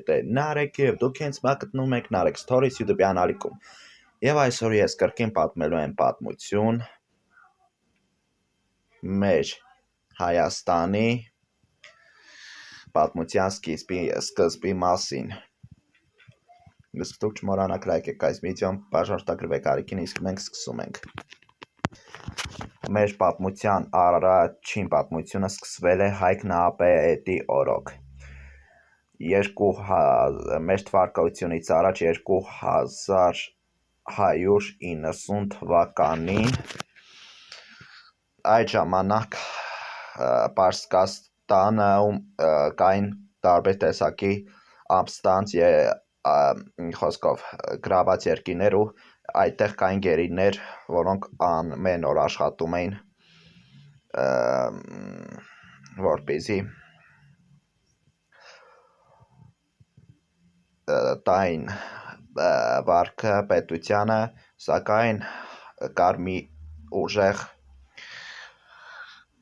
ձերετε Նարեկ եւ դուք հենց մա գտնում եք Նարեկ Stories YouTube-յան ալիքում։ Եվ այսօր ես կրկին պատմելու եմ պատմություն մեր Հայաստանի պատմության սկզբի մասին։ Իսկ դուք չմոռանաք լայքեք այս վիդեոն, բաժանորդագրվեք ալիքին, իսկ մենք սկսում ենք։ Մեր պատմության առաջին պատմությունը սկսվել է Հայկ Նահապետի օրոք։ Մեր թվարկությունից առաջ 2190 թվականին այդ ժամանակ Պարսկաստանում կային տարբեր տեսակի ապստանց խոսքով գրաված երկիներ ու այդտեղ կային գերիներ, որոնք ամեն օր աշխատում էին որպեսզի տային վարքը պետությանը, սակայն կար մի ուժեղ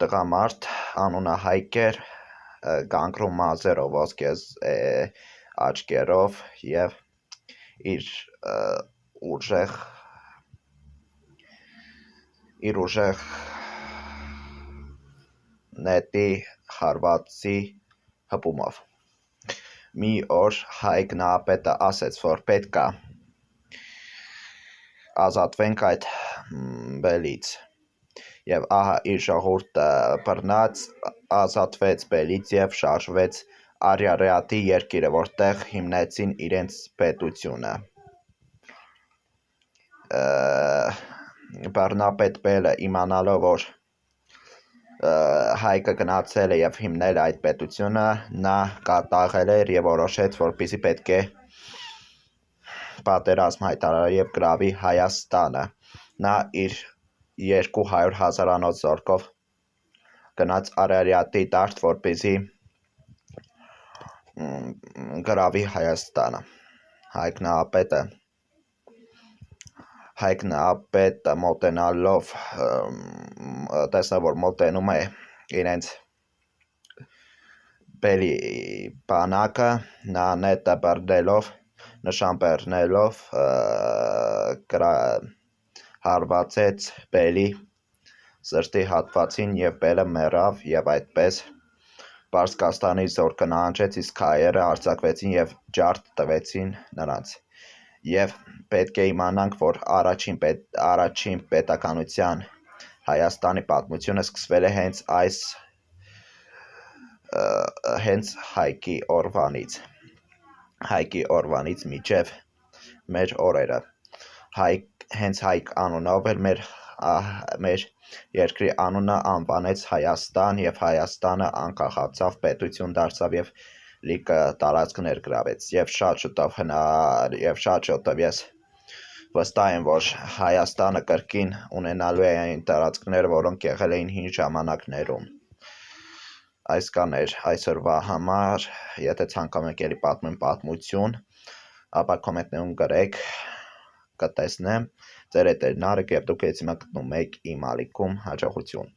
տղամարդ, անունը Հայկ էր, կանգրում մազերով, ոսկե աչքերով եւ իր ուժեղ նետի խարվածի հպումով։ Մի օր Հայկ Նահապետը ասեց, որ պետք է ազատվենք այդ բելից։ Եվ ահա իր ժողովուրդը բռնած ազատվեց բելից եւ շարժվեց Արարատի երկիրը, որտեղ հիմնեցին իրենց պետությունը։ Բռնապետ բելը իմանալով, որ Հայկը գնացել է եւ հիմնել այդ պետությունը, նա կատաղել էր եւ որոշեց, որպեսզի պետք է պատերազմ հայտարարի եւ գրավի Հայաստանը։ Նա իր 200,000-անոց զորքով գնաց Արարատի դաշտ, որպեսզի գրավի Հայաստանը։ Հայկ Նահապետը մոտենալով տեսավ, որ մոտենում է իրենց բելի բանակը, նա նետը բռնելով, նշան բռնելով հարվածեց բելի սրտի հատվածին եւ բելը մեռավ եւ այդպես Պարսկաստանի զորքը նահանջեց, իսկ հայերը արձակվեցին եւ ջարդ տվեցին նրանց։ Եվ պետք է իմանանք, որ առաջին պետականության Հայաստանի պատմությունը սկսվել է հենց Հայկի օրվանից մինչև մեր օրերը։ Հենց Հայկ անունով էլ մեր երկրի անունը անվանեց Հայաստան եւ Հայաստանը անկախացավ, պետություն դարձավ եւ լիքը տարածք ներգրավեց։ Եվ շատ շուտով ես վստահ եմ, որ Հայաստանը կրկին ունենալու է այն տարածքները, որոնք եղել էին հին ժամանակներում։ Այսքան էր այսօրվա համար, եթե ցանկանում եք էլի պատմեմ պատմություն, ապա կոմենտներում գրեք, կտեսնեմ, ձեր հետ էր Նարեկ եւ դուք հենց հիմա գտնում եք իմ ալիքում, հաջողություն։